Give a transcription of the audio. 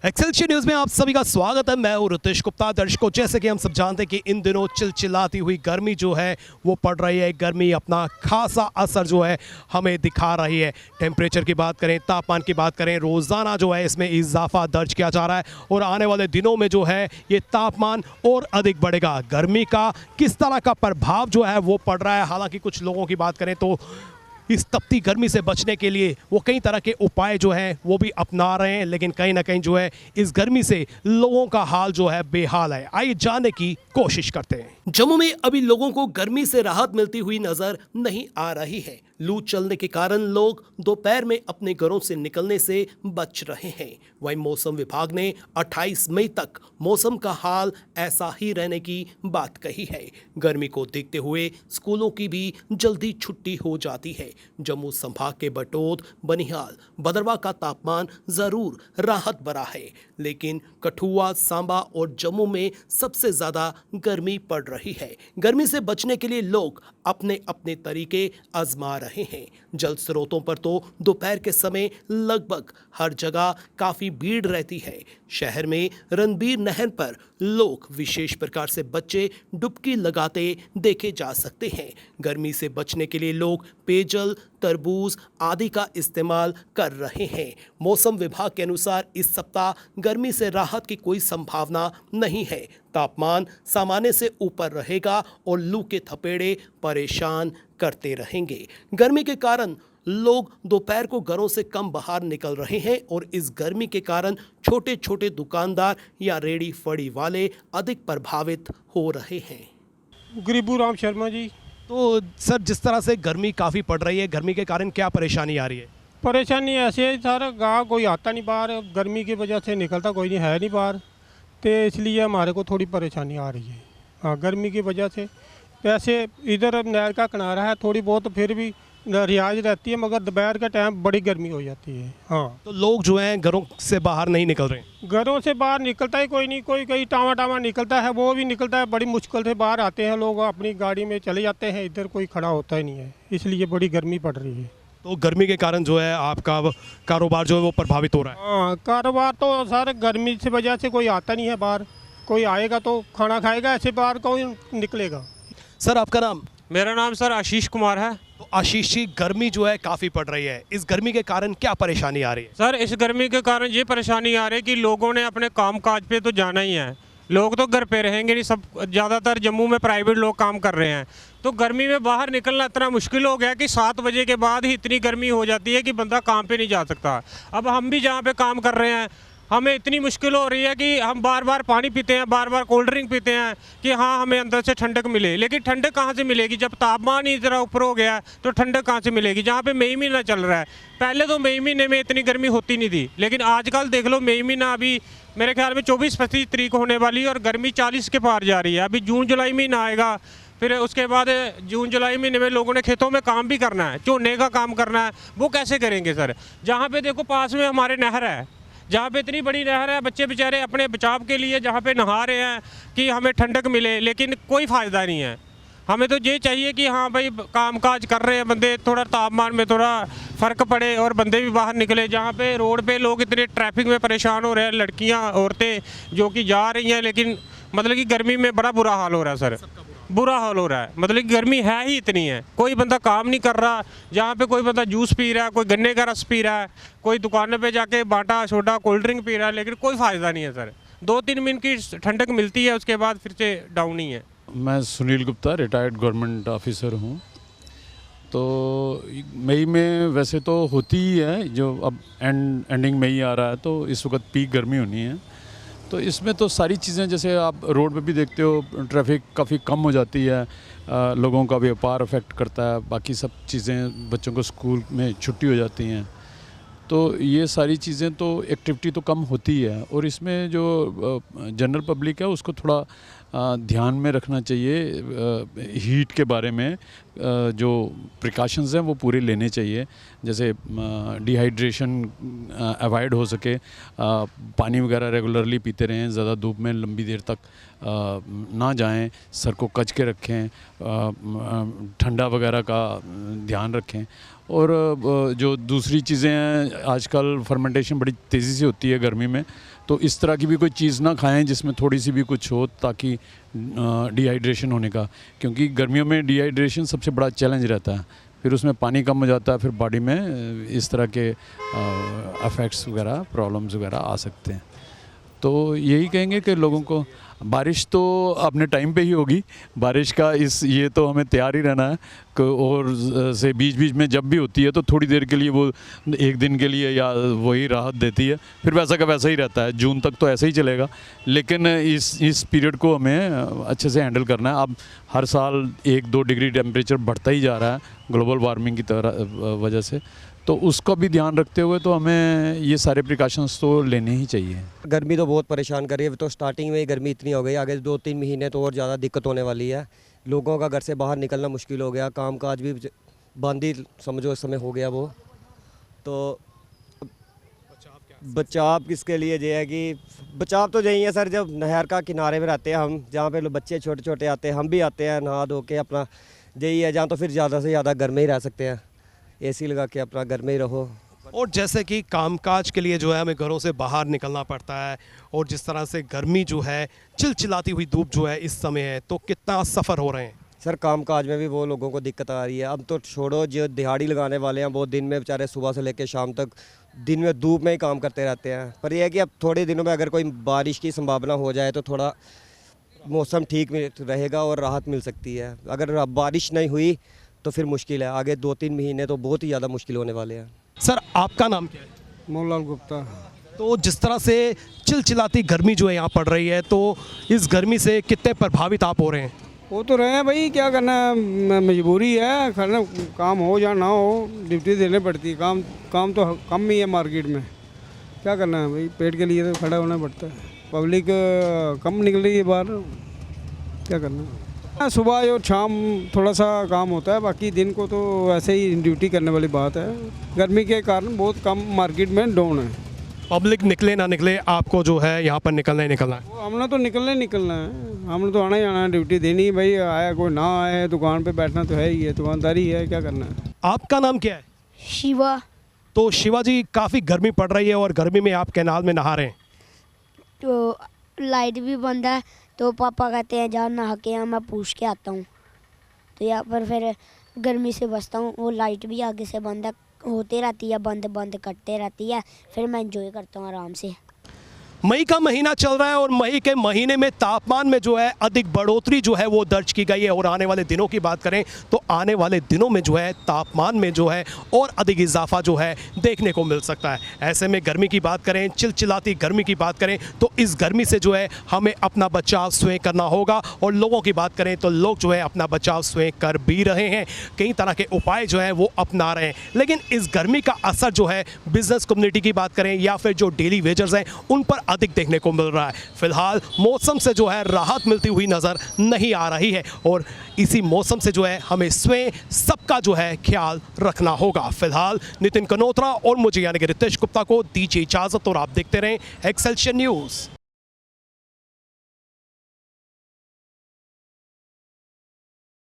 Excelsior news में आप सभी का स्वागत है। मैं हूं रितेश गुप्ता। दर्शकों, जैसे कि हम सब जानते हैं कि इन दिनों चिलचिलाती हुई गर्मी जो है वो पड़ रही है। गर्मी अपना खासा असर जो है हमें दिखा रही है। टेम्परेचर की बात करें, तापमान की बात करें, रोज़ाना जो है इसमें इजाफा दर्ज किया जा रहा है और आने वाले दिनों में जो है ये तापमान और अधिक बढ़ेगा। गर्मी का किस तरह का प्रभाव जो है वो पड़ रहा है। हालांकि कुछ लोगों की बात करें तो इस तपती गर्मी से बचने के लिए वो कई तरह के उपाय जो हैं वो भी अपना रहे हैं, लेकिन कहीं ना कहीं जो है इस गर्मी से लोगों का हाल जो है बेहाल है। आइए जानने की कोशिश करते हैं। जम्मू में अभी लोगों को गर्मी से राहत मिलती हुई नजर नहीं आ रही है। लू चलने के कारण लोग दोपहर में अपने घरों से निकलने से बच रहे हैं। वहीं मौसम विभाग ने 28 मई तक मौसम का हाल ऐसा ही रहने की बात कही है। गर्मी को देखते हुए स्कूलों की भी जल्दी छुट्टी हो जाती है। जम्मू संभाग के बटोत, बनिहाल, भदरवा का तापमान जरूर राहत भरा है, लेकिन कठुआ, सांबा और जम्मू में सबसे ज्यादा गर्मी पड़ रही है। गर्मी से बचने के लिए लोग अपने अपने तरीके आजमा रहे हैं। जल स्रोतों पर तो दोपहर के समय लगभग हर जगह काफी भीड़ रहती है। शहर में रणबीर नहर पर लोग विशेष प्रकार से बच्चे डुबकी लगाते देखे जा सकते हैं। गर्मी से बचने के लिए लोग पेयजल, तरबूज आदि का इस्तेमाल कर रहे हैं। मौसम विभाग के अनुसार इस सप्ताह गर्मी से राहत की कोई संभावना नहीं है। तापमान सामान्य से ऊपर रहेगा और लू के थपेड़े परेशान करते रहेंगे। गर्मी के कारण लोग दोपहर को घरों से कम बाहर निकल रहे हैं और इस गर्मी के कारण छोटे छोटे दुकानदार या रेडी फड़ी वाले अधिक प्रभावित हो रहे हैं। गरीबू राम शर्मा जी। तो सर, जिस तरह से गर्मी काफ़ी पड़ रही है, गर्मी के कारण क्या परेशानी आ रही है? परेशानी ऐसे है सर, गाँव कोई आता नहीं बाहर, गर्मी की वजह से निकलता कोई नहीं है नहीं बाहर, तो इसलिए हमारे को थोड़ी परेशानी आ रही है। हाँ, गर्मी की वजह से वैसे इधर नहर का किनारा है, थोड़ी बहुत फिर भी रियाज रहती है, मगर दोपहर का टाइम बड़ी गर्मी हो जाती है। हाँ, तो लोग जो हैं घरों से बाहर नहीं निकल रहे हैं। घरों से बाहर निकलता ही कोई नहीं, कोई कहीं टावा टावा निकलता है, वो भी निकलता है, बड़ी मुश्किल से बाहर आते हैं लोग, अपनी गाड़ी में चले जाते हैं, इधर कोई खड़ा होता ही नहीं है, इसलिए बड़ी गर्मी पड़ रही है। तो गर्मी के कारण जो है आपका कारोबार जो है वो प्रभावित हो रहा है। हाँ, कारोबार तो सर गर्मी से वजह से कोई आता नहीं है बाहर, कोई आएगा तो खाना खाएगा, ऐसे बाहर कोई निकलेगा। सर, आपका नाम? मेरा नाम सर आशीष कुमार है। तो आशीष जी, गर्मी जो है काफ़ी पड़ रही है, इस गर्मी के कारण क्या परेशानी आ रही है? सर, इस गर्मी के कारण ये परेशानी आ रही है कि लोगों ने अपने काम काज पे तो जाना ही है। लोग तो घर पे रहेंगे नहीं, सब ज़्यादातर जम्मू में प्राइवेट लोग काम कर रहे हैं, तो गर्मी में बाहर निकलना इतना मुश्किल हो गया कि 7 बजे के बाद ही इतनी गर्मी हो जाती है कि बंदा काम पे नहीं जा सकता। अब हम भी जहाँ पे काम कर रहे हैं, हमें इतनी मुश्किल हो रही है कि हम बार बार पानी पीते हैं, बार बार कोल्ड ड्रिंक पीते हैं कि हाँ हमें अंदर से ठंडक मिले, लेकिन ठंडक कहाँ से मिलेगी जब तापमान ही इतना ऊपर हो गया है, तो ठंडक कहाँ से मिलेगी? जहाँ पे मई महीना चल रहा है, पहले तो मई महीने में इतनी गर्मी होती नहीं थी, लेकिन आजकल देख लो मई महीना अभी मेरे ख्याल में 24-25 तारीख होने वाली है और गर्मी 40 के पार जा रही है। अभी जून जुलाई महीना आएगा, फिर उसके बाद जून जुलाई महीने में लोगों ने खेतों में काम भी करना है, झोने का काम करना है, वो कैसे करेंगे सर? जहाँ पे देखो पास में हमारे नहर है, जहाँ पे इतनी बड़ी नहर है, बच्चे बेचारे अपने बचाव के लिए जहाँ पे नहा रहे हैं कि हमें ठंडक मिले, लेकिन कोई फ़ायदा नहीं है। हमें तो ये चाहिए कि हाँ भाई काम काज कर रहे हैं बंदे, थोड़ा तापमान में थोड़ा फ़र्क पड़े और बंदे भी बाहर निकले। जहाँ पे रोड पे लोग इतने ट्रैफिक में परेशान हो रहे हैं, लड़कियाँ औरतें जो कि जा रही हैं, लेकिन मतलब कि गर्मी में बड़ा बुरा हाल हो रहा है सर, बुरा हाल हो रहा है। मतलब कि गर्मी है ही इतनी है, कोई बंदा काम नहीं कर रहा। जहाँ पे कोई बंदा जूस पी रहा है, कोई गन्ने का रस पी रहा है, कोई दुकानों पे जाके बाटा सोडा कोल्ड ड्रिंक पी रहा है, लेकिन कोई फ़ायदा नहीं है सर। 2-3 मिनट की ठंडक मिलती है, उसके बाद फिर से डाउन ही है। मैं Sunil Gupta, retired government officer हूँ। तो मई में वैसे तो होती ही है, जो अब एंडिंग मई आ रहा है तो इस वक्त पीक गर्मी होनी है। तो इसमें तो सारी चीज़ें, जैसे आप रोड पे भी देखते हो, ट्रैफिक काफ़ी कम हो जाती है, लोगों का व्यापार अफेक्ट करता है, बाकी सब चीज़ें, बच्चों को स्कूल में छुट्टी हो जाती हैं, तो ये सारी चीज़ें तो एक्टिविटी तो कम होती है। और इसमें जो जनरल पब्लिक है उसको थोड़ा ध्यान में रखना चाहिए, हीट के बारे में जो प्रिकॉशंस हैं वो पूरे लेने चाहिए, जैसे डिहाइड्रेशन अवॉइड हो सके, पानी वगैरह रेगुलरली पीते रहें, ज़्यादा धूप में लंबी देर तक ना जाएं, सर को कच के रखें, ठंडा वगैरह का ध्यान रखें। और जो दूसरी चीज़ें हैं, आजकल फर्मेंटेशन बड़ी तेज़ी से होती है गर्मी में, तो इस तरह की भी कोई चीज़ ना खाएं जिसमें थोड़ी सी भी कुछ हो, ताकि डिहाइड्रेशन होने का, क्योंकि गर्मियों में डिहाइड्रेशन सबसे बड़ा चैलेंज रहता है, फिर उसमें पानी कम हो जाता है, फिर बॉडी में इस तरह के अफेक्ट्स वगैरह, प्रॉब्लम्स वगैरह आ सकते हैं। तो यही कहेंगे कि लोगों को, बारिश तो अपने टाइम पे ही होगी, बारिश का ये तो हमें तैयार ही रहना है, और से बीच बीच में जब भी होती है तो थोड़ी देर के लिए, वो एक दिन के लिए या वही राहत देती है, फिर वैसा का वैसा ही रहता है, जून तक तो ऐसे ही चलेगा। लेकिन इस पीरियड को हमें अच्छे से हैंडल करना है। अब हर साल 1-2 डिग्री टेम्परेचर बढ़ता ही जा रहा है ग्लोबल वार्मिंग की वजह से, तो उसका भी ध्यान रखते हुए तो हमें ये सारे प्रिकॉशंस तो लेने ही चाहिए। गर्मी तो बहुत परेशान कर रही है, तो स्टार्टिंग में ही गर्मी इतनी हो गई, आगे 2-3 महीने तो और ज़्यादा दिक्कत होने वाली है। लोगों का घर से बाहर निकलना मुश्किल हो गया, कामकाज भी बंद ही समझो इस समय हो गया वो। तो बचाव किसके लिए ये है कि बचाव तो यही है सर, जब नहर का किनारे में रहते हैं हम, जहाँ पे बच्चे छोटे छोटे आते हैं, हम भी आते हैं नहा धो के, अपना यही है जहाँ, तो फिर ज़्यादा से ज़्यादा घर में ही रह सकते हैं, एसी लगा के अपना घर में ही रहो। और जैसे कि कामकाज के लिए जो है हमें घरों से बाहर निकलना पड़ता है, और जिस तरह से गर्मी जो है, चिलचिलाती हुई धूप जो है इस समय है, तो कितना सफ़र हो रहे हैं सर? कामकाज में भी वो लोगों को दिक्कत आ रही है। अब तो छोड़ो, जो दिहाड़ी लगाने वाले हैं वो दिन में बेचारे सुबह से लेकर शाम तक दिन में धूप में ही काम करते रहते हैं। पर यह है कि अब थोड़े दिनों में अगर कोई बारिश की संभावना हो जाए तो थोड़ा मौसम ठीक रहेगा और राहत मिल सकती है। अगर बारिश नहीं हुई तो फिर मुश्किल है, आगे 2-3 महीने तो बहुत ही ज़्यादा मुश्किल होने वाले हैं। सर, आपका नाम क्या है? मोहनलाल गुप्ता। तो जिस तरह से चिलचिलाती गर्मी जो है यहाँ पड़ रही है, तो इस गर्मी से कितने प्रभावित आप हो रहे हैं? वो तो रहे हैं भाई, क्या करना है, मजबूरी है, करना, काम हो या ना हो ड्यूटी देनी पड़ती है। काम तो कम ही है मार्केट में, क्या करना है भाई, पेट के लिए तो खड़ा होना पड़ता है। पब्लिक कम निकल रही है बाहर, क्या करना है। सुबह और शाम थोड़ा सा काम होता है, बाकी दिन को तो ऐसे ही ड्यूटी करने वाली बात है। गर्मी के कारण बहुत कम मार्केट में डाउन है। पब्लिक निकले ना निकले, आपको जो है यहाँ पर निकलना ही निकलना है। हमने तो निकलना है, हमने तो आना ही आना है, ड्यूटी देनी है भाई, आया कोई ना आए, दुकान पे बैठना तो है ही है, दुकानदारी है, क्या करना है। आपका नाम क्या है? शिवा। तो शिवा जी, काफ़ी गर्मी पड़ रही है और गर्मी में आप कैनाल में नहा रहे हैं, तो लाइट भी बंद है, तो पापा कहते हैं जा नहा के आ, मैं पूछ के आता हूँ। तो यहाँ पर फिर गर्मी से बचता हूँ। वो लाइट भी आगे से बंद है, होते रहती है, बंद बंद करते रहती है, फिर मैं एंजॉय करता हूँ आराम से। मई का महीना चल रहा है और मई के महीने में तापमान में जो है अधिक बढ़ोतरी जो है वो दर्ज की गई है। और आने वाले दिनों की बात करें तो आने वाले दिनों में जो है तापमान में जो है और अधिक इजाफा जो है देखने को मिल सकता है। ऐसे में गर्मी की बात करें, चिलचिलाती गर्मी की बात करें, तो इस गर्मी से जो है हमें अपना बचाव स्वयं करना होगा। और लोगों की बात करें तो लोग जो है अपना बचाव स्वयं कर भी रहे हैं, कई तरह के उपाय जो है वो अपना रहे हैं। लेकिन इस गर्मी का असर जो है बिजनेस कम्युनिटी की बात करें या फिर जो डेली वेजर्स हैं उन पर अधिक देखने को मिल रहा है। फिलहाल मौसम से जो है राहत मिलती हुई नजर नहीं आ रही है, और इसी मौसम से जो है हमें स्वयं सबका जो है ख्याल रखना होगा। फिलहाल नितिन कनोत्रा और मुझे यानी कि रितेश गुप्ता को दीजिए इजाजत, और आप देखते रहें एक्सेलशियर न्यूज़।